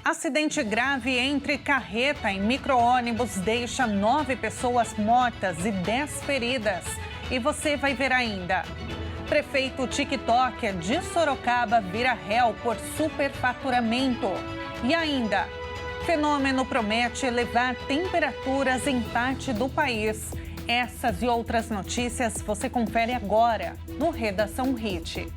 Acidente grave entre carreta e micro-ônibus deixa 9 pessoas mortas e 10 feridas. E você vai ver ainda. Prefeito TikToker de Sorocaba vira réu por superfaturamento. E ainda, fenômeno promete elevar temperaturas em parte do país. Essas e outras notícias você confere agora no Redação Hit.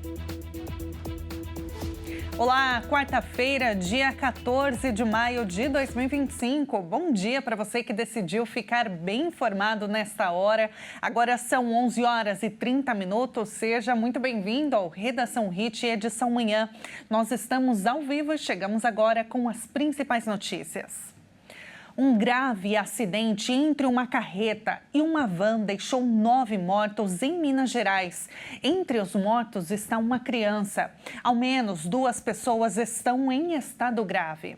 Olá, quarta-feira, dia 14 de maio de 2025. Bom dia para você que decidiu ficar bem informado nesta hora. Agora são 11 horas e 30 minutos. Seja muito bem-vindo ao Redação Hit, edição manhã. Nós estamos ao vivo e chegamos agora com as principais notícias. Um grave acidente entre uma carreta e uma van deixou 9 mortos em Minas Gerais. Entre os mortos está uma criança. Ao menos 2 pessoas estão em estado grave.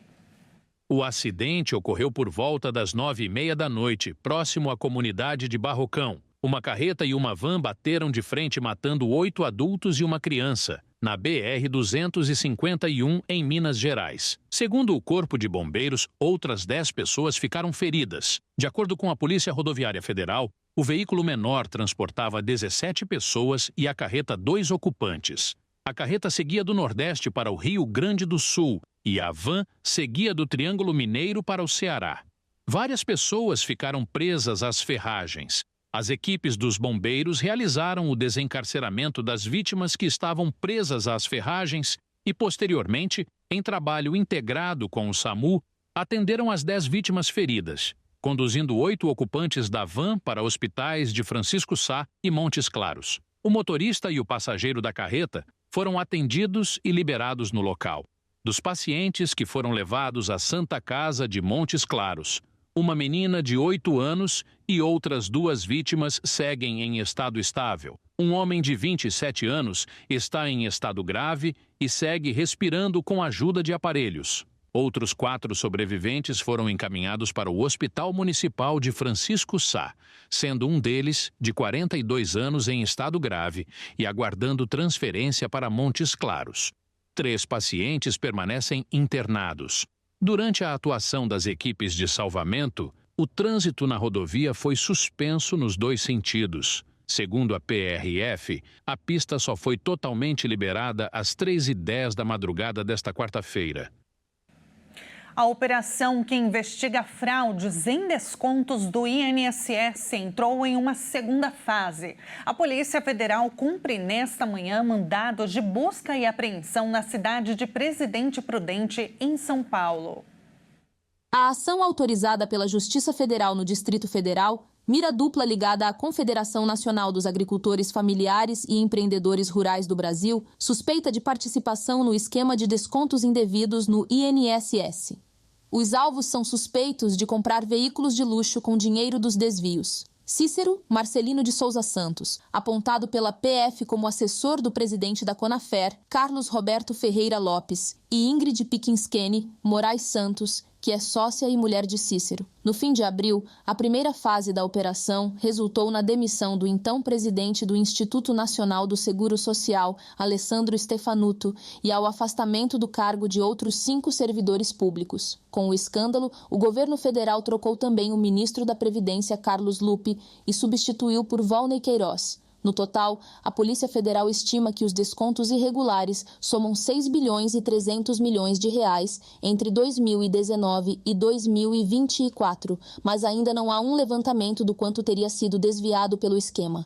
O acidente ocorreu por volta das 9h30 da noite, próximo à comunidade de Barrocão. Uma carreta e uma van bateram de frente, matando 8 adultos e uma criança, na BR-251, em Minas Gerais. Segundo o Corpo de Bombeiros, outras 10 pessoas ficaram feridas. De acordo com a Polícia Rodoviária Federal, o veículo menor transportava 17 pessoas e a carreta 2 ocupantes. A carreta seguia do Nordeste para o Rio Grande do Sul e a van seguia do Triângulo Mineiro para o Ceará. Várias pessoas ficaram presas às ferragens. As equipes dos bombeiros realizaram o desencarceramento das vítimas que estavam presas às ferragens e, posteriormente, em trabalho integrado com o SAMU, atenderam as 10 vítimas feridas, conduzindo 8 ocupantes da van para hospitais de Francisco Sá e Montes Claros. O motorista e o passageiro da carreta foram atendidos e liberados no local. Dos pacientes que foram levados à Santa Casa de Montes Claros, uma menina de 8 anos e outras 2 vítimas seguem em estado estável. Um homem de 27 anos está em estado grave e segue respirando com a ajuda de aparelhos. Outros 4 sobreviventes foram encaminhados para o Hospital Municipal de Francisco Sá, sendo um deles de 42 anos em estado grave e aguardando transferência para Montes Claros. 3 pacientes permanecem internados. Durante a atuação das equipes de salvamento, o trânsito na rodovia foi suspenso nos 2 sentidos. Segundo a PRF, a pista só foi totalmente liberada às 3h10 da madrugada desta quarta-feira. A operação que investiga fraudes em descontos do INSS entrou em uma segunda fase. A Polícia Federal cumpre nesta manhã mandado de busca e apreensão na cidade de Presidente Prudente, em São Paulo. A ação autorizada pela Justiça Federal no Distrito Federal mira dupla ligada à Confederação Nacional dos Agricultores Familiares e Empreendedores Rurais do Brasil, suspeita de participação no esquema de descontos indevidos no INSS. Os alvos são suspeitos de comprar veículos de luxo com dinheiro dos desvios. Cícero Marcelino de Souza Santos, apontado pela PF como assessor do presidente da Conafer, Carlos Roberto Ferreira Lopes, e Ingrid Piquinskene Moraes Santos, que é sócia e mulher de Cícero. No fim de abril, a primeira fase da operação resultou na demissão do então presidente do Instituto Nacional do Seguro Social, Alessandro Stefanuto, e ao afastamento do cargo de outros 5 servidores públicos. Com o escândalo, o governo federal trocou também o ministro da Previdência, Carlos Lupe, e substituiu por Volney Queiroz. No total, a Polícia Federal estima que os descontos irregulares somam 6 bilhões e 300 milhões de reais entre 2019 e 2024, mas ainda não há um levantamento do quanto teria sido desviado pelo esquema.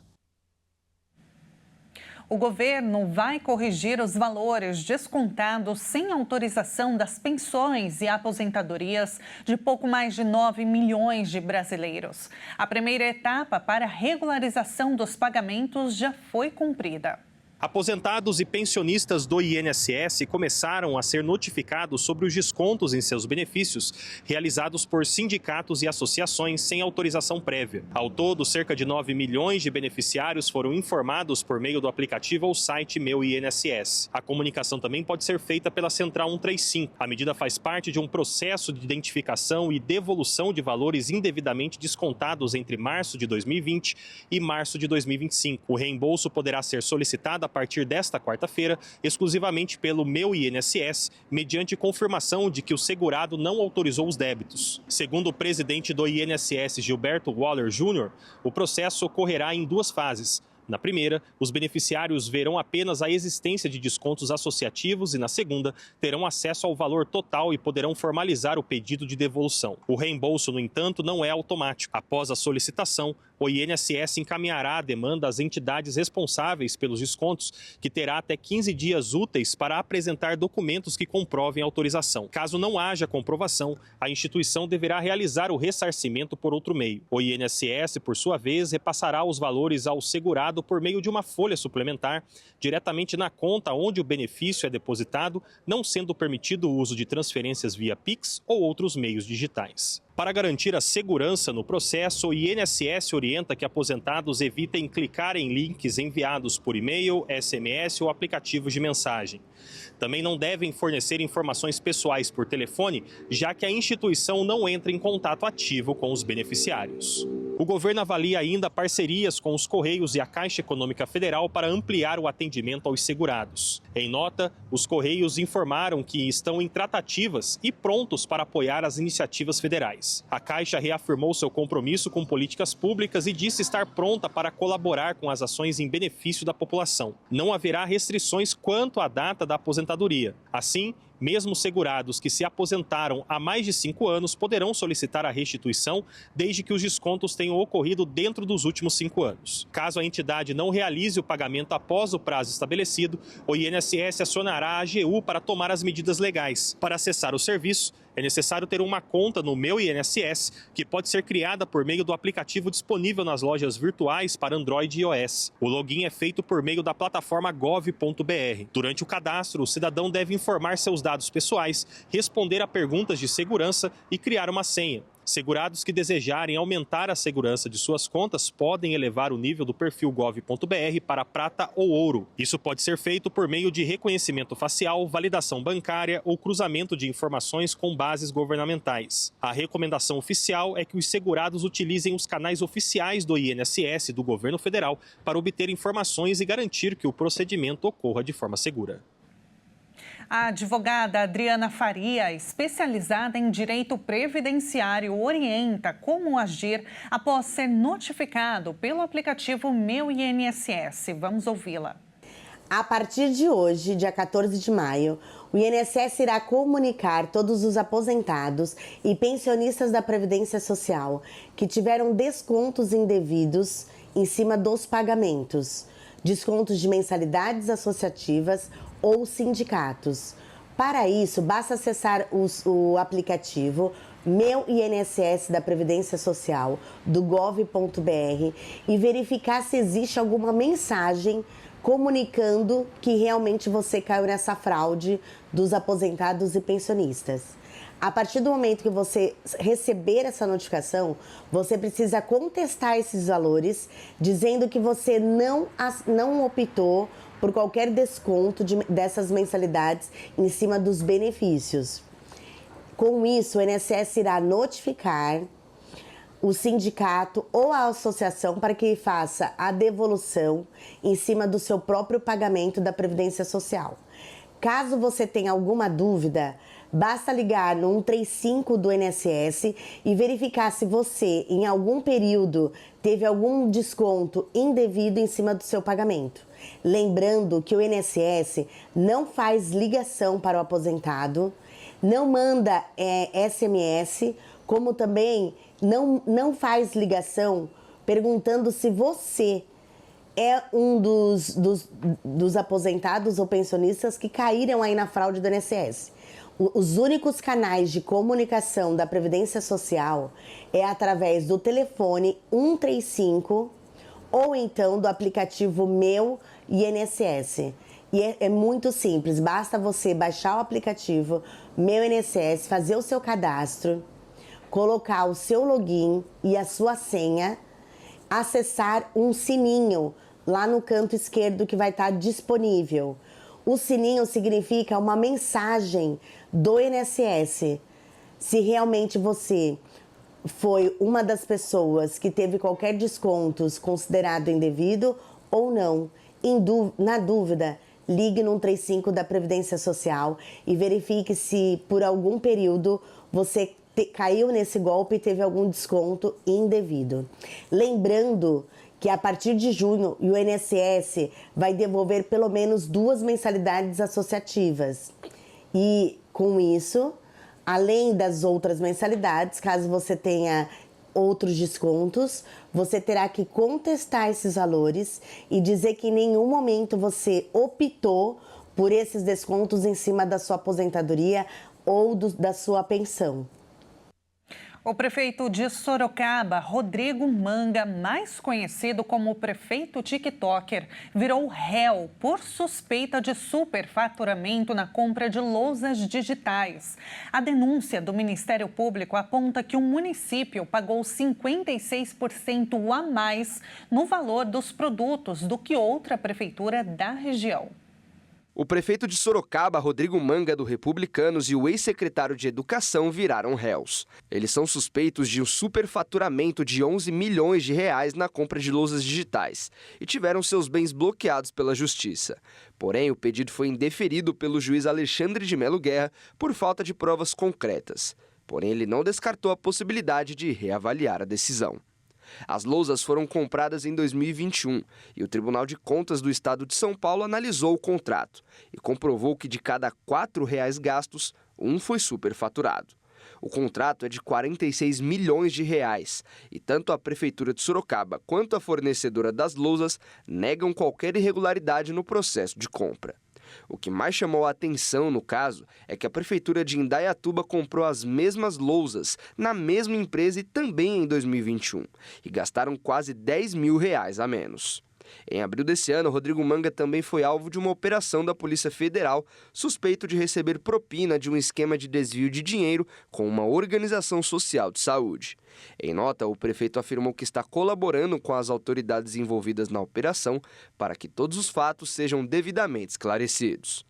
O governo vai corrigir os valores descontados sem autorização das pensões e aposentadorias de pouco mais de 9 milhões de brasileiros. A primeira etapa para a regularização dos pagamentos já foi cumprida. Aposentados e pensionistas do INSS começaram a ser notificados sobre os descontos em seus benefícios realizados por sindicatos e associações sem autorização prévia. Ao todo, cerca de 9 milhões de beneficiários foram informados por meio do aplicativo ou site Meu INSS. A comunicação também pode ser feita pela Central 135. A medida faz parte de um processo de identificação e devolução de valores indevidamente descontados entre março de 2020 e março de 2025. O reembolso poderá ser solicitado partir desta quarta-feira, exclusivamente pelo Meu INSS, mediante confirmação de que o segurado não autorizou os débitos. Segundo o presidente do INSS, Gilberto Waller Jr., o processo ocorrerá em 2 fases. Na primeira, os beneficiários verão apenas a existência de descontos associativos e, na segunda, terão acesso ao valor total e poderão formalizar o pedido de devolução. O reembolso, no entanto, não é automático. Após a solicitação, o INSS encaminhará a demanda às entidades responsáveis pelos descontos, que terá até 15 dias úteis para apresentar documentos que comprovem a autorização. Caso não haja comprovação, a instituição deverá realizar o ressarcimento por outro meio. O INSS, por sua vez, repassará os valores ao segurado por meio de uma folha suplementar, diretamente na conta onde o benefício é depositado, não sendo permitido o uso de transferências via Pix ou outros meios digitais. Para garantir a segurança no processo, o INSS orienta que aposentados evitem clicar em links enviados por e-mail, SMS ou aplicativos de mensagem. Também não devem fornecer informações pessoais por telefone, já que a instituição não entra em contato ativo com os beneficiários. O governo avalia ainda parcerias com os Correios e a Caixa Econômica Federal para ampliar o atendimento aos segurados. Em nota, os Correios informaram que estão em tratativas e prontos para apoiar as iniciativas federais. A Caixa reafirmou seu compromisso com políticas públicas e disse estar pronta para colaborar com as ações em benefício da população. Não haverá restrições quanto à data da aposentadoria. Assim, mesmo segurados que se aposentaram há mais de 5 anos poderão solicitar a restituição, desde que os descontos tenham ocorrido dentro dos últimos 5 anos. Caso a entidade não realize o pagamento após o prazo estabelecido, o INSS acionará a AGU para tomar as medidas legais. Para acessar o serviço, é necessário ter uma conta no Meu INSS, que pode ser criada por meio do aplicativo disponível nas lojas virtuais para Android e iOS. O login é feito por meio da plataforma gov.br. Durante o cadastro, o cidadão deve informar seus dados pessoais, responder a perguntas de segurança e criar uma senha. Segurados que desejarem aumentar a segurança de suas contas podem elevar o nível do perfil gov.br para prata ou ouro. Isso pode ser feito por meio de reconhecimento facial, validação bancária ou cruzamento de informações com bases governamentais. A recomendação oficial é que os segurados utilizem os canais oficiais do INSS e do governo federal para obter informações e garantir que o procedimento ocorra de forma segura. A advogada Adriana Faria, especializada em direito previdenciário, orienta como agir após ser notificado pelo aplicativo Meu INSS. Vamos ouvi-la. A partir de hoje, dia 14 de maio, o INSS irá comunicar todos os aposentados e pensionistas da Previdência Social que tiveram descontos indevidos em cima dos pagamentos, descontos de mensalidades associativas ou sindicatos. Para isso, basta acessar o aplicativo Meu INSS da Previdência Social do gov.br e verificar se existe alguma mensagem comunicando que realmente você caiu nessa fraude dos aposentados e pensionistas. A partir do momento que você receber essa notificação, você precisa contestar esses valores, dizendo que você não optou por qualquer desconto dessas mensalidades em cima dos benefícios. Com isso, o INSS irá notificar o sindicato ou a associação para que faça a devolução em cima do seu próprio pagamento da Previdência Social. Caso você tenha alguma dúvida, basta ligar no 135 do INSS e verificar se você, em algum período, teve algum desconto indevido em cima do seu pagamento. Lembrando que o INSS não faz ligação para o aposentado, não manda SMS, como também não faz ligação perguntando se você é um dos aposentados ou pensionistas que caíram aí na fraude do INSS. Os únicos canais de comunicação da Previdência Social é através do telefone 135 ou então do aplicativo Meu INSS. E é muito simples, basta você baixar o aplicativo Meu INSS, fazer o seu cadastro, colocar o seu login e a sua senha, acessar um sininho lá no canto esquerdo que vai estar disponível. O sininho significa uma mensagem do INSS. Se realmente você foi uma das pessoas que teve qualquer desconto considerado indevido ou não. Na dúvida, ligue no 135 da Previdência Social e verifique se por algum período você caiu nesse golpe e teve algum desconto indevido. Lembrando que a partir de junho o INSS vai devolver pelo menos 2 mensalidades associativas. E com isso, além das outras mensalidades, caso você tenha outros descontos, você terá que contestar esses valores e dizer que em nenhum momento você optou por esses descontos em cima da sua aposentadoria ou da sua pensão. O prefeito de Sorocaba, Rodrigo Manga, mais conhecido como prefeito TikToker, virou réu por suspeita de superfaturamento na compra de lousas digitais. A denúncia do Ministério Público aponta que o município pagou 56% a mais no valor dos produtos do que outra prefeitura da região. O prefeito de Sorocaba, Rodrigo Manga, do Republicanos, e o ex-secretário de Educação viraram réus. Eles são suspeitos de um superfaturamento de 11 milhões de reais na compra de lousas digitais e tiveram seus bens bloqueados pela Justiça. Porém, o pedido foi indeferido pelo juiz Alexandre de Melo Guerra por falta de provas concretas. Porém, ele não descartou a possibilidade de reavaliar a decisão. As lousas foram compradas em 2021 e o Tribunal de Contas do Estado de São Paulo analisou o contrato e comprovou que de cada R$ 4 gastos, um foi superfaturado. O contrato é de 46 milhões de reais e tanto a Prefeitura de Sorocaba quanto a fornecedora das lousas negam qualquer irregularidade no processo de compra. O que mais chamou a atenção no caso é que a Prefeitura de Indaiatuba comprou as mesmas lousas na mesma empresa e também em 2021 e gastaram quase R$ 10 mil a menos. Em abril desse ano, Rodrigo Manga também foi alvo de uma operação da Polícia Federal suspeito de receber propina de um esquema de desvio de dinheiro com uma organização social de saúde. Em nota, o prefeito afirmou que está colaborando com as autoridades envolvidas na operação para que todos os fatos sejam devidamente esclarecidos.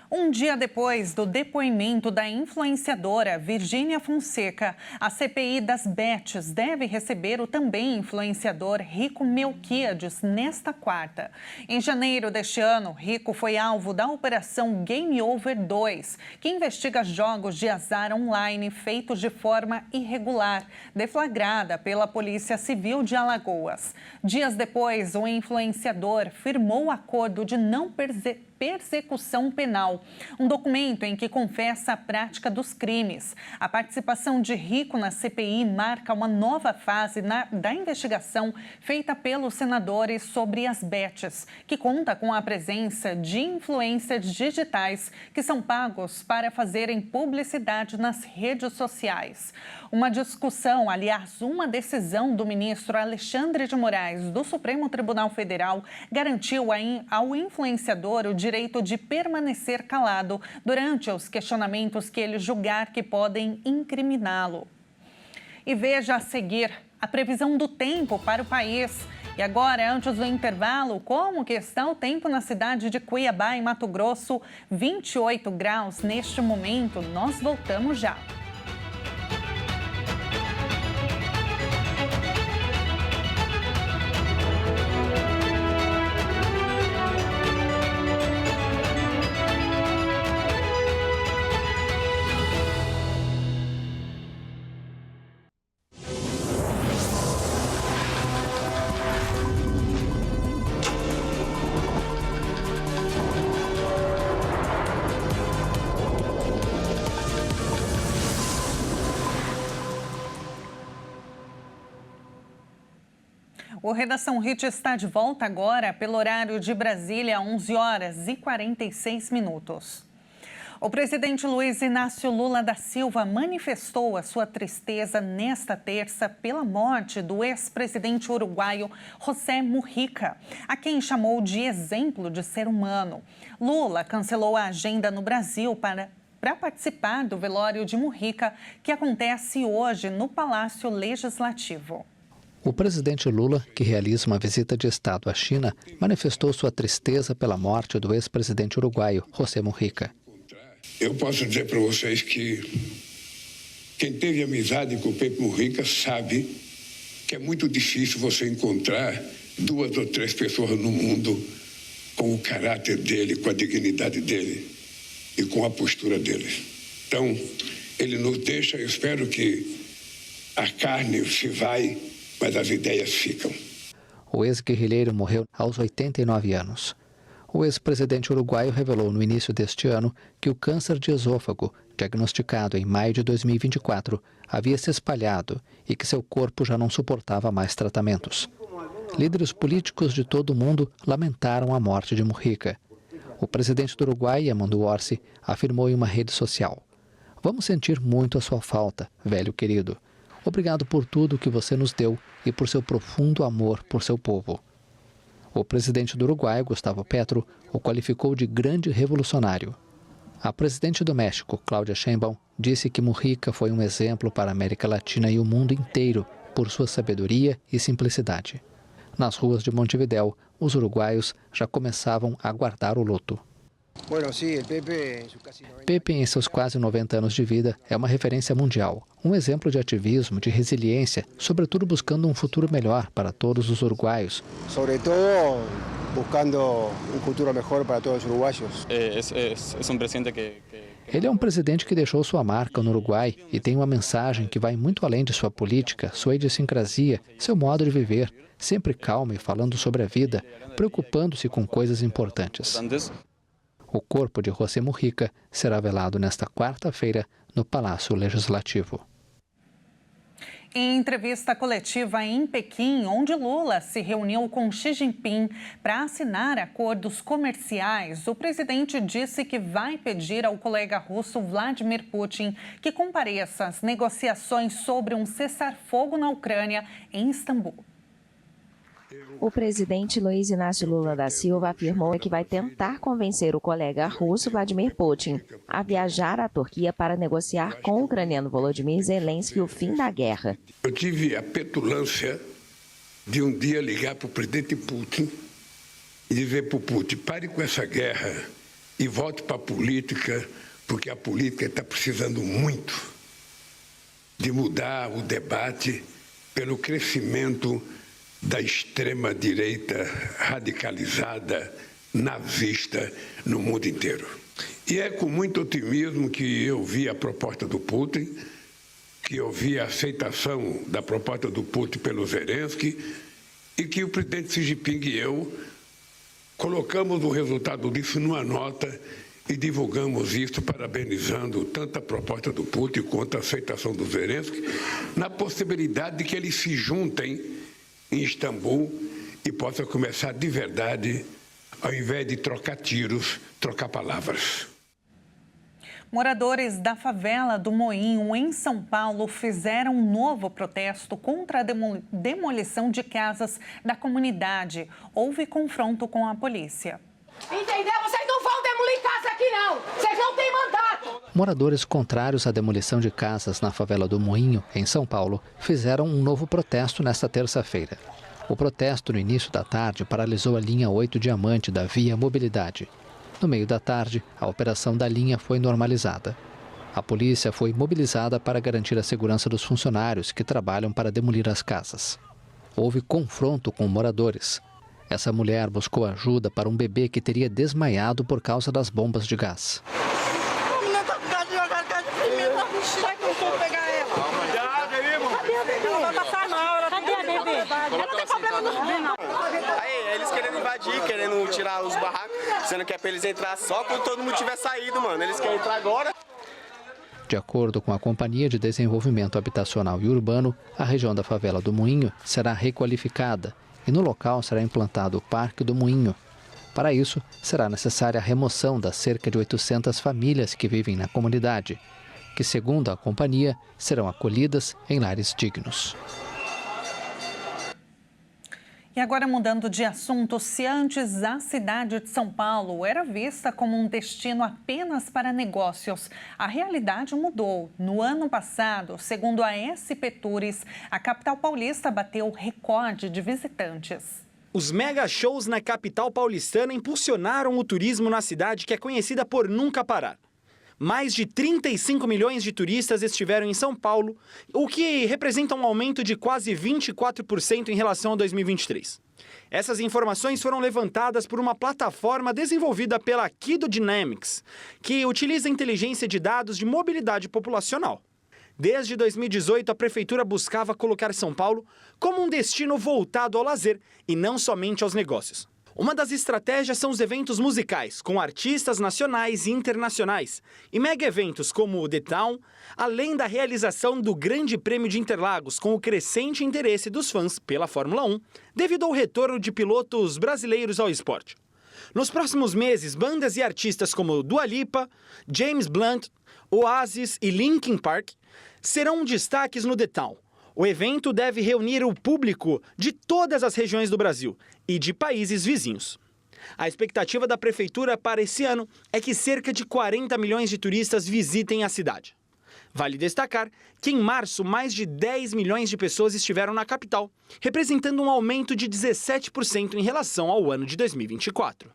Um dia depois do depoimento da influenciadora Virgínia Fonseca, a CPI das Bets deve receber o também influenciador Rico Melquiades nesta quarta. Em janeiro deste ano, Rico foi alvo da Operação Game Over 2, que investiga jogos de azar online feitos de forma irregular, deflagrada pela Polícia Civil de Alagoas. Dias depois, o influenciador firmou o acordo de não persecução penal, um documento em que confessa a prática dos crimes. A participação de Rico na CPI marca uma nova fase da investigação feita pelos senadores sobre as bets, que conta com a presença de influencers digitais que são pagos para fazerem publicidade nas redes sociais. Uma discussão, aliás, uma decisão do ministro Alexandre de Moraes do Supremo Tribunal Federal garantiu ao influenciador o direito de permanecer calado durante os questionamentos que ele julgar que podem incriminá-lo. E veja a seguir a previsão do tempo para o país. E agora, antes do intervalo, como que está o tempo na cidade de Cuiabá, em Mato Grosso? 28 graus neste momento. Nós voltamos já. O Redação Hit está de volta agora pelo horário de Brasília, 11 horas e 46 minutos. O presidente Luiz Inácio Lula da Silva manifestou a sua tristeza nesta terça pela morte do ex-presidente uruguaio José Mujica, a quem chamou de exemplo de ser humano. Lula cancelou a agenda no Brasil para participar do velório de Mujica, que acontece hoje no Palácio Legislativo. O presidente Lula, que realiza uma visita de Estado à China, manifestou sua tristeza pela morte do ex-presidente uruguaio, José Mujica. Eu posso dizer para vocês que quem teve amizade com o Pepe Mujica sabe que é muito difícil você encontrar 2 ou 3 pessoas no mundo com o caráter dele, com a dignidade dele e com a postura dele. Então, ele nos deixa, eu espero que a carne se vai, mas as ideias ficam. O ex-guerrilheiro morreu aos 89 anos. O ex-presidente uruguaio revelou no início deste ano que o câncer de esôfago, diagnosticado em maio de 2024, havia se espalhado e que seu corpo já não suportava mais tratamentos. Líderes políticos de todo o mundo lamentaram a morte de Mujica. O presidente do Uruguai, Armando Orsi, afirmou em uma rede social: "Vamos sentir muito a sua falta, velho querido. Obrigado por tudo que você nos deu e por seu profundo amor por seu povo." O presidente do Uruguai, Gustavo Petro, o qualificou de grande revolucionário. A presidente do México, Claudia Sheinbaum, disse que Mujica foi um exemplo para a América Latina e o mundo inteiro por sua sabedoria e simplicidade. Nas ruas de Montevidéu, os uruguaios já começavam a guardar o luto. Pepe, em seus quase 90 anos de vida, é uma referência mundial, um exemplo de ativismo, de resiliência, sobretudo buscando um futuro melhor para todos os uruguaios. Sobretudo, buscando um futuro melhor para todos os uruguaios. Ele é um presidente que deixou sua marca no Uruguai e tem uma mensagem que vai muito além de sua política, sua idiosincrasia, seu modo de viver, sempre calmo e falando sobre a vida, preocupando-se com coisas importantes. O corpo de José Mujica será velado nesta quarta-feira no Palácio Legislativo. Em entrevista coletiva em Pequim, onde Lula se reuniu com Xi Jinping para assinar acordos comerciais, o presidente disse que vai pedir ao colega russo Vladimir Putin que compareça às negociações sobre um cessar-fogo na Ucrânia em Istambul. O presidente Luiz Inácio Lula da Silva afirmou que vai tentar convencer o colega russo Vladimir Putin a viajar à Turquia para negociar com o ucraniano Volodymyr Zelensky o fim da guerra. Eu tive a petulância de um dia ligar para o presidente Putin e dizer para o Putin: pare com essa guerra e volte para a política, porque a política está precisando muito de mudar o debate pelo crescimento da extrema-direita radicalizada, nazista, no mundo inteiro. E é com muito otimismo que eu vi a proposta do Putin, que eu vi a aceitação da proposta do Putin pelo Zelensky e que o presidente Xi Jinping e eu colocamos o resultado disso numa nota e divulgamos isso, parabenizando tanto a proposta do Putin quanto a aceitação do Zelensky, na possibilidade de que eles se juntem em Istambul e possa começar de verdade, ao invés de trocar tiros, trocar palavras. Moradores da favela do Moinho, em São Paulo, fizeram um novo protesto contra a demolição de casas da comunidade. Houve confronto com a polícia. Entendeu? Vocês não vão demolir casa aqui, não. Vocês não têm mandato. Moradores contrários à demolição de casas na favela do Moinho, em São Paulo, fizeram um novo protesto nesta terça-feira. O protesto, no início da tarde, paralisou a linha 8 Diamante da Via Mobilidade. No meio da tarde, a operação da linha foi normalizada. A polícia foi mobilizada para garantir a segurança dos funcionários que trabalham para demolir as casas. Houve confronto com moradores. Essa mulher buscou ajuda para um bebê que teria desmaiado por causa das bombas de gás. Aí, eles querendo invadir, querendo tirar os barracos, sendo que é pra eles entrar só quando todo mundo tiver saído, mano. Eles querem entrar agora. De acordo com a Companhia de Desenvolvimento Habitacional e Urbano, a região da favela do Moinho será requalificada e no local será implantado o Parque do Moinho. Para isso, será necessária a remoção das cerca de 800 famílias que vivem na comunidade, que, segundo a companhia, serão acolhidas em lares dignos. E agora, mudando de assunto, se antes a cidade de São Paulo era vista como um destino apenas para negócios, a realidade mudou. No ano passado, segundo a SP Tours, a capital paulista bateu recorde de visitantes. Os mega shows na capital paulistana impulsionaram o turismo na cidade, que é conhecida por nunca parar. Mais de 35 milhões de turistas estiveram em São Paulo, o que representa um aumento de quase 24% em relação a 2023. Essas informações foram levantadas por uma plataforma desenvolvida pela Kido Dynamics, que utiliza inteligência de dados de mobilidade populacional. Desde 2018, a Prefeitura buscava colocar São Paulo como um destino voltado ao lazer e não somente aos negócios. Uma das estratégias são os eventos musicais, com artistas nacionais e internacionais, e mega-eventos como o The Town, além da realização do Grande Prêmio de Interlagos, com o crescente interesse dos fãs pela Fórmula 1, devido ao retorno de pilotos brasileiros ao esporte. Nos próximos meses, bandas e artistas como Dua Lipa, James Blunt, Oasis e Linkin Park serão destaques no The Town. O evento deve reunir o público de todas as regiões do Brasil e de países vizinhos. A expectativa da Prefeitura para esse ano é que cerca de 40 milhões de turistas visitem a cidade. Vale destacar que em março mais de 10 milhões de pessoas estiveram na capital, representando um aumento de 17% em relação ao ano de 2024.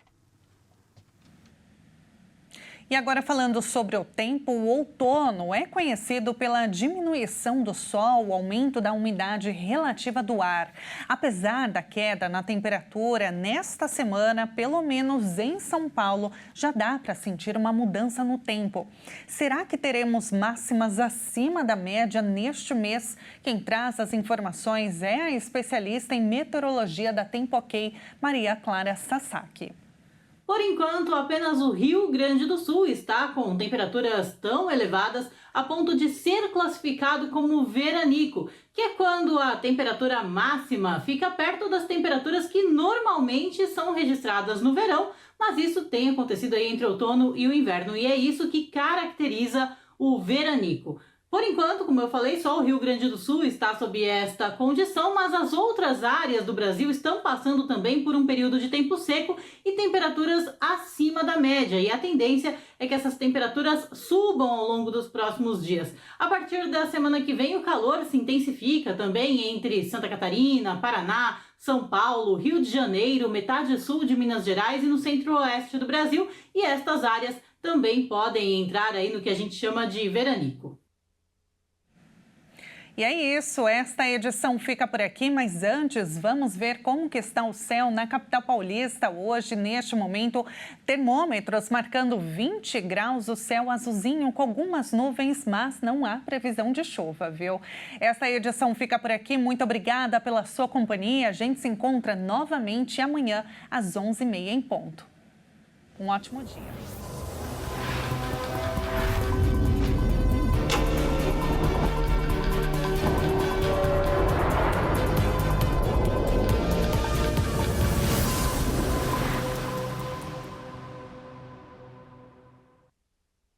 E agora falando sobre o tempo, o outono é conhecido pela diminuição do sol, o aumento da umidade relativa do ar. Apesar da queda na temperatura, nesta semana, pelo menos em São Paulo, já dá para sentir uma mudança no tempo. Será que teremos máximas acima da média neste mês? Quem traz as informações é a especialista em meteorologia da Tempo Ok, Maria Clara Sasaki. Por enquanto, apenas o Rio Grande do Sul está com temperaturas tão elevadas a ponto de ser classificado como veranico, que é quando a temperatura máxima fica perto das temperaturas que normalmente são registradas no verão, mas isso tem acontecido aí entre o outono e o inverno, e é isso que caracteriza o veranico. Por enquanto, como eu falei, só o Rio Grande do Sul está sob esta condição, mas as outras áreas do Brasil estão passando também por um período de tempo seco e temperaturas acima da média. E a tendência é que essas temperaturas subam ao longo dos próximos dias. A partir da semana que vem, o calor se intensifica também entre Santa Catarina, Paraná, São Paulo, Rio de Janeiro, metade sul de Minas Gerais e no centro-oeste do Brasil. E estas áreas também podem entrar aí no que a gente chama de veranico. E é isso, esta edição fica por aqui, mas antes vamos ver como que está o céu na capital paulista. Hoje, neste momento, termômetros marcando 20 graus, o céu azulzinho com algumas nuvens, mas não há previsão de chuva, viu? Esta edição fica por aqui, muito obrigada pela sua companhia. A gente se encontra novamente amanhã às 11h30 em ponto. Um ótimo dia.